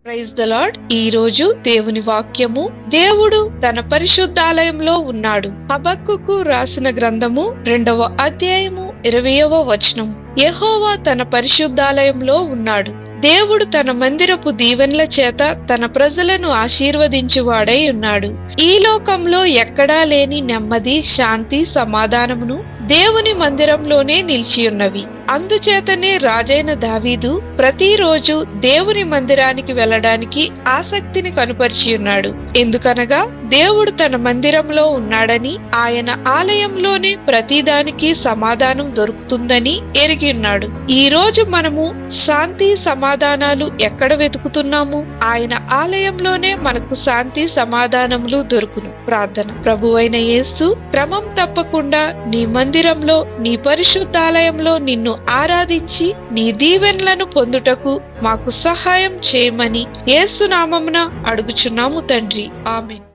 Praise the lord. ఈ రోజు దేవుని వాక్యము, దేవుడు తన పరిశుద్ధాలయంలో ఉన్నాడు. హబక్కూకు రాసిన గ్రంథము 2వ అధ్యాయము 20వ వచనం. యెహోవా తన పరిశుద్ధాలయంలో ఉన్నాడు. దేవుడు తన మందిరపు దీవెనల చేత తన ప్రజలను ఆశీర్వదించువాడై ఉన్నాడు. ఈ లోకంలో ఎక్కడా లేని నెమ్మది, శాంతి, సమాధానమును దేవుని మందిరంలోనే నిలిచియున్నవి. అందుచేతనే రాజైన దావీదు ప్రతిరోజు దేవుని మందిరానికి వెళ్ళడానికి ఆసక్తిని కనుపరిచి ఉన్నాడు. ఎందుకనగా దేవుడు తన మందిరంలో ఉన్నాడని, ఆయన ఆలయంలోనే ప్రతిదానికి సమాధానం దొరుకుతుందని ఎరిగి ఉన్నాడు. ఈ రోజు మనము శాంతి సమాధానాలు ఎక్కడ వెతుకుతున్నాము? ఆయన ఆలయంలోనే మనకు శాంతి సమాధానములు దొరుకును. ప్రార్థన. ప్రభువైన యేసు, క్రమం తప్పకుండా నీ మందిరంలో, నీ పరిశుద్ధాలయంలో నిన్ను ఆరాధించి నీ దీవెనలను పొందుటకు మాకు సహాయం చేయమని యేసు నామమున అడుగుచున్నాము తండ్రి. ఆమేన్.